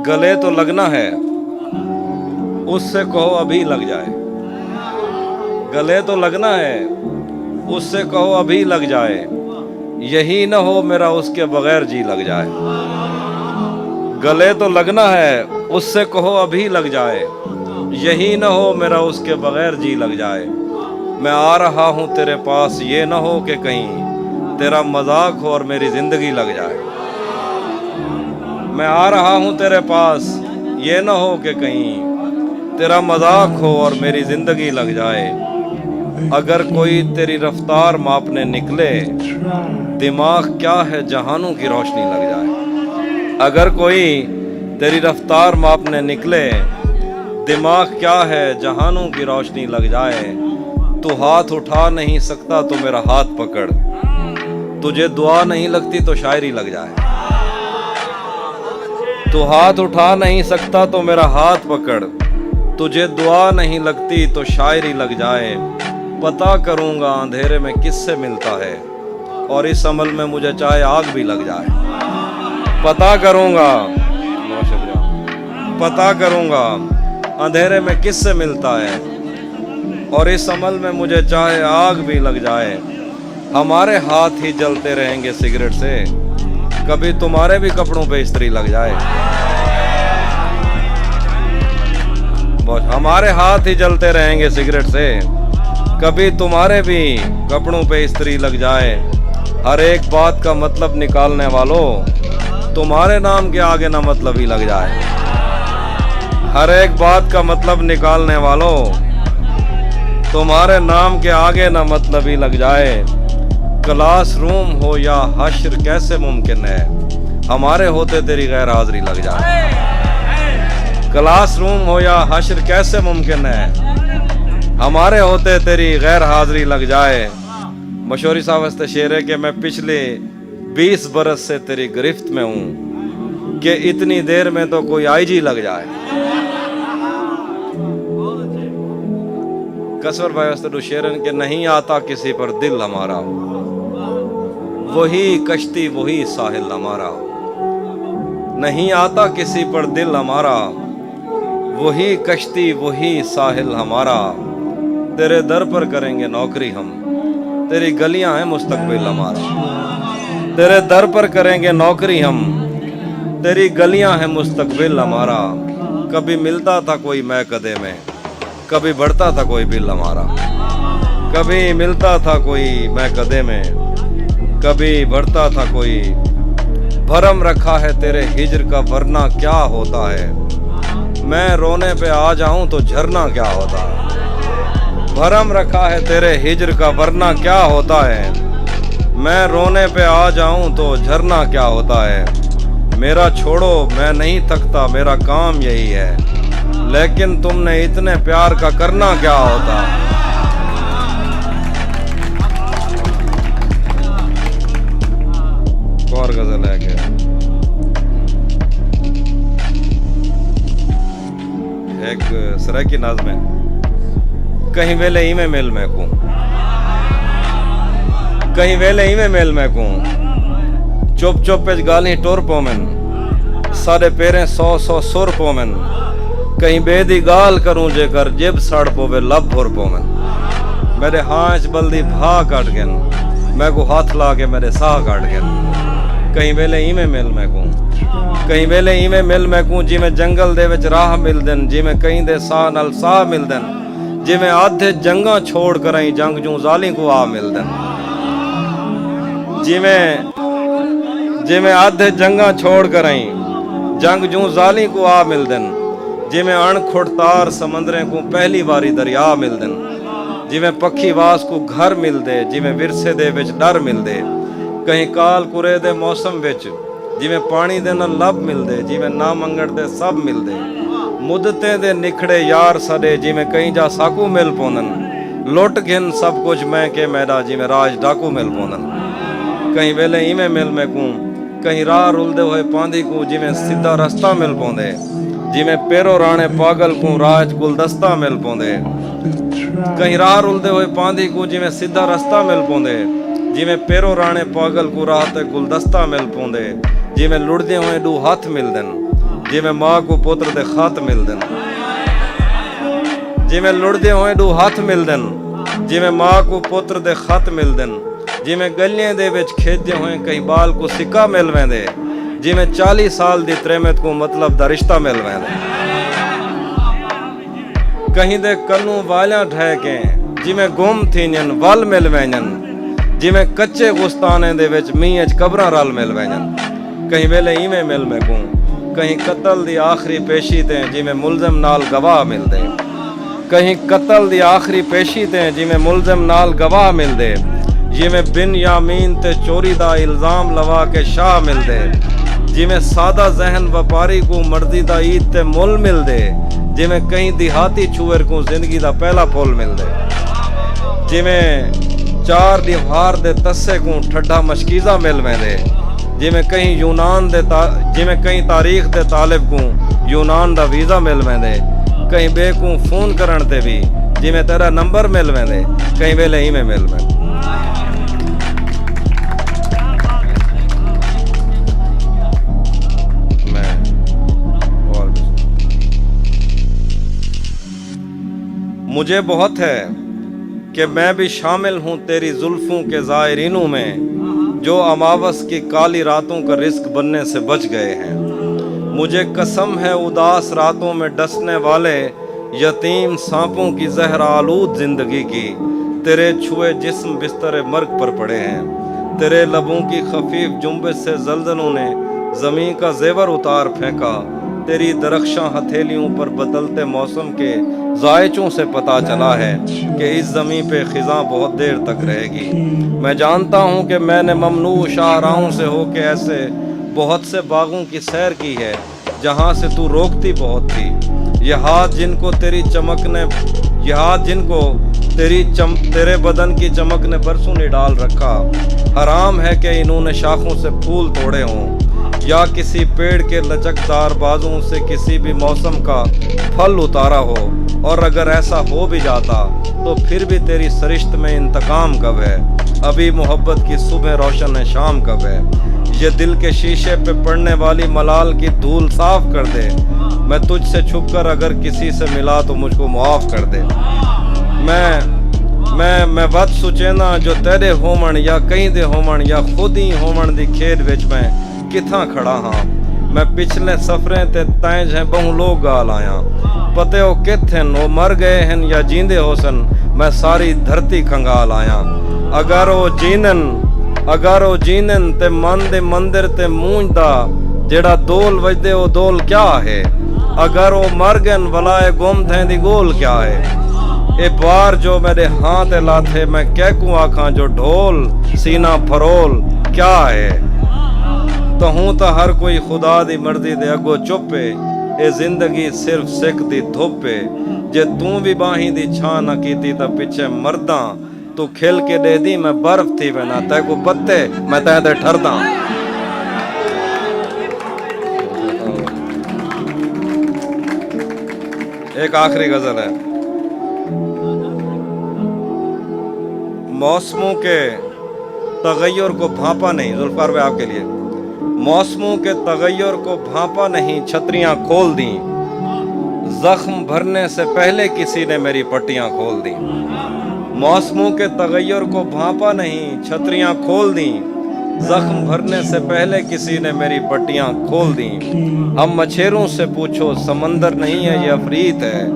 गले तो लगना है, उससे कहो अभी लग जाए। गले तो लगना है, उससे कहो अभी लग जाए। यही न हो मेरा उसके बगैर जी लग जाए। गले तो लगना है, उससे कहो अभी लग जाए। यही न हो मेरा उसके बगैर जी लग जाए। मैं आ रहा हूँ तेरे पास, ये न हो कि कहीं तेरा मजाक हो और मेरी जिंदगी लग जाए। मैं आ रहा हूँ तेरे पास, ये न हो कि कहीं तेरा मजाक हो और मेरी जिंदगी लग जाए। अगर कोई तेरी रफ्तार मापने निकले, दिमाग क्या है जहानों की रोशनी लग जाए। अगर कोई तेरी रफ्तार मापने निकले, दिमाग क्या है जहानों की रोशनी लग जाए। तू हाथ उठा नहीं सकता तो मेरा हाथ पकड़, तुझे दुआ नहीं लगती तो शायरी लग जाए। तू हाथ उठा नहीं सकता तो मेरा हाथ पकड़, तुझे दुआ नहीं लगती तो शायरी लग जाए। पता करूंगा अंधेरे में किससे मिलता है, और इस अमल में मुझे चाहे आग भी लग जाए। पता करूंगा, बहुत शुक्रिया। पता करूंगा अंधेरे में किससे मिलता है, और इस अमल में मुझे चाहे आग भी लग जाए। हमारे हाथ ही जलते रहेंगे सिगरेट से, कभी तुम्हारे भी कपड़ों पे इस्त्री लग जाए। हमारे हाथ ही जलते रहेंगे सिगरेट से, कभी तुम्हारे भी कपड़ों पे इस्त्री लग जाए। हर एक बात का मतलब निकालने वालों, तुम्हारे नाम के आगे ना मतलब ही लग जाए। हर एक बात का मतलब निकालने वालों, तुम्हारे नाम के आगे ना मतलब ही लग जाए। क्लास रूम हो या हश्र कैसे मुमकिन है, हमारे होते तेरी गैर हाजिरी लग जाए। क्लास रूम हो या हश्र कैसे मुमकिन है, हमारे होते तेरी गैर हाजिरी लग जाए। मशहूरी साहब वास्ते शेर है कि मैं पिछले 20 बरस से तेरी गिरफ्त में हूँ, कि इतनी देर में तो कोई आईजी लग जाए। कसवर भाई वास्ते दो शेरन के नहीं आता किसी पर दिल हमारा, वही कश्ती वही साहिल हमारा। नहीं आता किसी पर दिल हमारा, वही कश्ती वही साहिल हमारा। तेरे दर पर करेंगे नौकरी हम, तेरी गलियां हैं मुस्तकबिल हमारा। तेरे दर पर करेंगे नौकरी हम, तेरी गलियां हैं मुस्तकबिल हमारा। कभी मिलता था कोई मैं कदे में, कभी बढ़ता था कोई बिल हमारा। कभी मिलता था कोई मैं कदे में, कभी बढ़ता था कोई। भरम रखा है तेरे हिजर का वरना क्या होता है, मैं रोने पे आ जाऊं तो झरना क्या होता है। भरम रखा है तेरे हिजर का वरना क्या होता है, मैं रोने पे आ जाऊं तो झरना क्या होता है। मेरा छोड़ो मैं नहीं थकता मेरा काम यही है, लेकिन तुमने इतने प्यार का करना क्या होता। और गजल है क्या? एक सराकी नाज़ में, कहीं वेले ही में मेल में को, कहीं वेले ही में मेल में को, चुप चुप पे गाली टोर पोमन, सारे पेरें 100 सुर पोमन। कहीं बेदी गाल करूं जेकर जिब सड़ पोवे लब भुर पोमन। मेरे हाथ बल्दी भा काट गन, मैं को हाथ ला के मेरे साह काट गन। कहीं वेले इवें मिल मैं को, कहीं वेले इवें मिल मैं को, जिमें जंगल दे विच राह मिलदन, जिमें कहीं दे साह नाल साह मिलदन, जिमें आधे जंगा छोड़ कर आई जंग जू जाली को आ मिलदन। जिमें आधे जंगा छोड़ कर आई जंग जू जाली को आ मिलदन, जिमें अणखुड़तार समंदरें को पहली बारी दरिया मिलदन। जिमें पक्षी वास को घर मिलदे, जिमें विरसे दे विच डर मिलदे। कहीं काल कुरे दे मौसम विच, जिमें पानी दे नाल लब मिलदे, जिमें ना मंगड़ दे सब मिलदे। मुद्दतें दे निखड़े यार सडे, जिमें कहीं जा साकू मिल पोनन। लुट घिन सब कुछ मैं के मैदा, जिमें राज डाकू मिल पोनन। कहीं वेले इवें मिल मैं को, कहीं राह रुलदे हुए पांधी को, जिमें सीधा रास्ता मिल पोंदे, जिमें पेरो राणे पागल को राज गुलदस्ता मिल पोंदे। कहीं राह रुलदे हुए पांधी को, जिमें सीधा रास्ता मिल पोंदे, जिमें पेरो राणे पागल को राह ते गुलदस्ता मिल पोंदे। जिमें लुड़दे हुए दू हाथ मिलदन, ਜਿਵੇਂ ਮਾਂ ਕੋ ਪੁੱਤਰ ਦੇ ਖਤ ਮਿਲਦੇ ਨੇ, ਜਿਵੇਂ ਲੁੜਦੇ ਹੋਏ ਦੋ ਹੱਥ ਮਿਲਦੇ ਨੇ, ਜਿਵੇਂ ਮਾਂ ਕੋ ਪੁੱਤਰ ਦੇ ਖਤ ਮਿਲਦੇ ਨੇ, ਜਿਵੇਂ ਗਲੀਆਂ ਦੇ ਵਿੱਚ ਖੇਡਦੇ ਹੋਏ ਕਈ ਬਾਲ ਕੋ ਸਿੱਕਾ ਮਿਲ ਵੈਂਦੇ, ਜਿਵੇਂ 40 ਸਾਲ ਦੀ ਤ੍ਰੇਮਤ ਕੋ ਮਤਲਬ ਦਾ ਰਿਸ਼ਤਾ ਮਿਲ ਵੈਂਦੇ। ਕਹੀਂ ਦੇ ਕੰਨੂ ਵਾਲਿਆਂ ਠਹਿ ਕੇ ਜਿਵੇਂ ਗੁੰਮ ਥੀਨਨ ਵੱਲ ਮਿਲ ਵੈਂਜਨ, ਜਿਵੇਂ ਕੱਚੇ ਗੁਸਤਾਨੇ ਦੇ ਵਿੱਚ ਮੀਂਹ 'ਚ ਕਬਰਾਂ ਰਲ ਮਿਲ ਵੈਂਜਨ। ਕਹੀਂ ਵੇਲੇ ਇਵੇਂ ਮਿਲ ਮੈਂ ਕੋ ਕਹੀਂ ਕਤਲ ਦੀ ਆਖਰੀ ਪੇਸ਼ੀ ਤੇ ਜਿਵੇਂ ਮੁਲਜ਼ਮ ਨਾਲ ਗਵਾਹ ਮਿਲਦੇ, ਕਹੀਂ ਕਤਲ ਦੀ ਆਖਰੀ ਪੇਸ਼ੀ ਤੇ ਜਿਵੇਂ ਮੁਲਜ਼ਮ ਨਾਲ ਗਵਾਹ ਮਿਲਦੇ, ਜਿਵੇਂ ਬਿਨ ਯਾਮੀਨ ਤੇ ਚੋਰੀ ਦਾ ਇਲਜ਼ਾਮ ਲਵਾ ਕੇ ਸ਼ਾਹ ਮਿਲਦੇ, ਜਿਵੇਂ ਸਾਦਾ ਜ਼ਹਿਨ ਵਪਾਰੀ को मर्जी दा ईद ते मुल मिलदे, जिवें कहीं दिहाती छुअर को जिंदगी दा पहला फुल मिलदे, जिवें चार दीवार दे तस्से को ठड्डा मशकीज़ा मिल वेंदे, जिवें कहीं तारीख दे तालिब को यूनान दा वीज़ा मिल वेंदे, कहीं बे को फोन करन ते भी जिवें तेरा नंबर मिल वेंदे, कहीं वेले इवें मिल वेंदे। मुझे बहुत है कि मैं भी शामिल हूँ तेरी जुल्फों के ज़ायरीनों में, जो अमावस की काली रातों का रिस्क बनने से बच गए हैं। मुझे कसम है उदास रातों में डसने वाले यतीम सांपों की जहर आलूद ज़िंदगी की, तेरे छुए जिस्म बिस्तर मर्ग पर पड़े हैं। तेरे लबों की खफीफ जुम्बिश से जल्जलों ने ज़मीं का ज़ेवर उतार फेंका, तेरी दरख्शां हथेलियों पर बदलते मौसम के जायचों से पता चला है कि इस ज़मीं पे ख़िज़ां बहुत देर तक रहेगी। मैं जानता हूँ कि मैंने ममनू शाहराहों से होके ऐसे बहुत से बागों की सैर की है जहाँ से तू रोकती बहुत थी। ये हाथ जिनको तेरे बदन की चमक ने बरसों निडाल रखा, हराम है कि इन्होंने शाखों से फूल तोड़े हों या किसी पेड़ के लचकदार बाजों से किसी भी मौसम का फल उतारा हो, और अगर ऐसा हो भी जाता तो फिर भी तेरी सरिश्त में इंतकाम कब है? अभी मोहब्बत की सुबह रोशन है, शाम कब है? ये दिल के शीशे पे पड़ने वाली मलाल की धूल साफ कर दे। मैं तुझसे छुपकर अगर किसी से मिला तो मुझको मुआफ़ कर दे। मैं वत सुचेना जो तेरे होमन या कहीं दे होमन या खुद ही होमन दी खेद विच मैं किथां खड़ा हाँ। मैं पिछले सफरें ते तैं हैं बहु लोग गाल आया, पते हो किथन वो मर गए हैं या जींदे होसन, मैं सारी धरती कंगाल आया। अगर वो जीनन ते मन दे मंदिर ते मूंजदा जेड़ा दोल वजदे वो दोल क्या है? अगर वो मर गन वलाए गुम थे दी गोल क्या है? ए बार जो मेरे हाथ लाथे मैं कह को आखां जो ढोल सीना फरोल क्या है? तो हूँ तो हर कोई खुदा दी मर्जी दे अगो चुपे, ए जिंदगी सिर्फ सिक दी धुपे। जे तू भी बाही दी छां न कीती तो पिछे मरदा, तू खिल के दे दी मैं बर्फ थी वेना, तै को पत्ते मैं तै ते ठरदा। एक आखिरी गजल है। मौसमों के तगय्युर को भांपा नहीं, जुल्फकार भाई आपके लिए, मौसमों के तगय्युर को भांपा नहीं, छतरियां खोल दी, जख्म भरने से पहले किसी ने मेरी पट्टियां खोल दी। मौसमों के तगय्युर को भांपा नहीं, छतरियां खोल दी, जख्म भरने से पहले किसी ने मेरी पट्टियां खोल दी। हम मछेरों से पूछो समंदर नहीं है ये अफरीत है,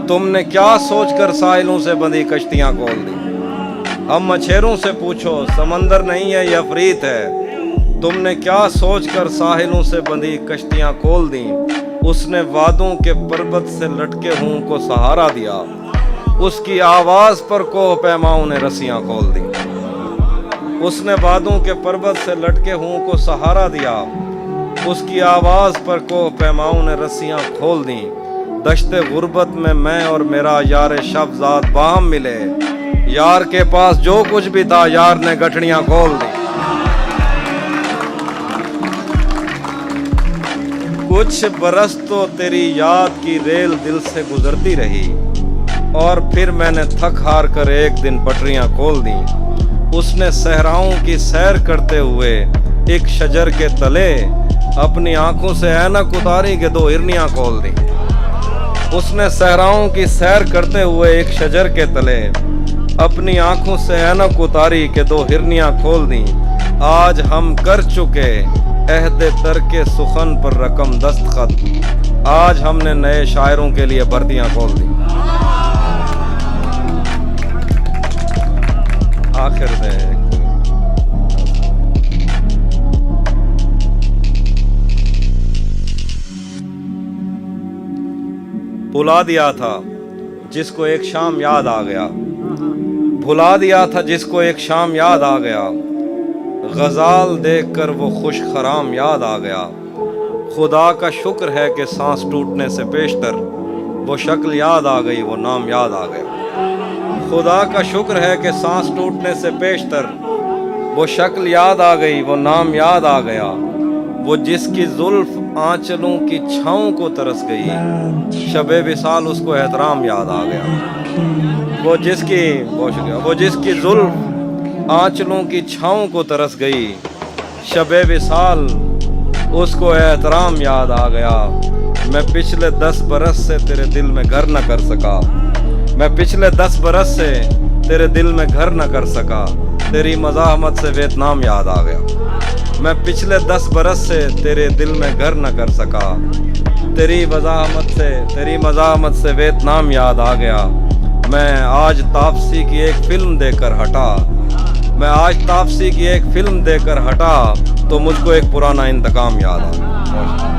तुमने क्या सोचकर साहिलों से बंधी कश्तियां खोल दी। हम मछेरों से पूछो समंदर नहीं है ये अफरीत है, तुमने क्या सोचकर साहिलों से बंधी कश्तियां खोल दी। उसने वादों के पर्वत से लटके हूँ को सहारा दिया, उसकी आवाज़ पर कोह पैमाओं ने रस्सियां खोल दी। उसने वादों के पर्वत से लटके हूँ को सहारा दिया, उसकी आवाज़ पर कोह पैमाओं ने रस्सियां खोल दी। दश्ते गुर्बत में मैं और मेरा यार शब्ज़ाद बाहम मिले, यार के पास जो कुछ भी था यार ने गठड़ियां खोल दी। कुछ बरस तो तेरी याद की रेल दिल से गुजरती रही, और फिर मैंने थक हार कर एक दिन पटरियां खोल दी। उसने सहराओं की सैर करते हुए एक शजर के तले अपनी आंखों से ऐनक उतारी के दो हिरनियां खोल दी। उसने सहराओं की सैर करते हुए एक शजर के तले अपनी आंखों से ऐनक उतारी के दो हिरनियां खोल दी। आज हम कर चुके अहद तरके सुखन पर रकम दस्तखत, आज हमने नए शायरों के लिए भर्तियां खोल दी। आखिर में भुला दिया था जिसको एक शाम याद आ गया, भुला दिया था जिसको एक शाम याद आ गया, गजाल देखकर वो खुश खराम याद आ गया। खुदा का शुक्र है कि सांस टूटने से पेशतर वो शक्ल याद आ गई, वो नाम याद आ गया। खुदा का शुक्र है कि सांस टूटने से पेशतर वो शक्ल याद आ गई, वो नाम याद आ गया। वो जिसकी जुल्फ आंचलों की छाँव को तरस गई, शबे विसाल उसको एहतराम याद आ गया। वो जिसकी जुल्फ आंचलों की छाँव को तरस गई, शबे विसाल उसको एहतराम याद आ गया। मैं पिछले 10 बरस से तेरे दिल में घर न कर सका, मैं पिछले 10 बरस से तेरे दिल में घर न कर सका। तेरी मज़ाहमत से वियतनाम याद आ गया। मैं पिछले 10 बरस से तेरे दिल में घर न कर सका। तेरी मज़ाहमत से वियतनाम याद आ गया। मैं आज तापसी की एक फिल्म देकर हटा, मैं आज तापसी की एक फिल्म देकर हटा तो मुझको एक पुराना इंतकाम याद आ गया।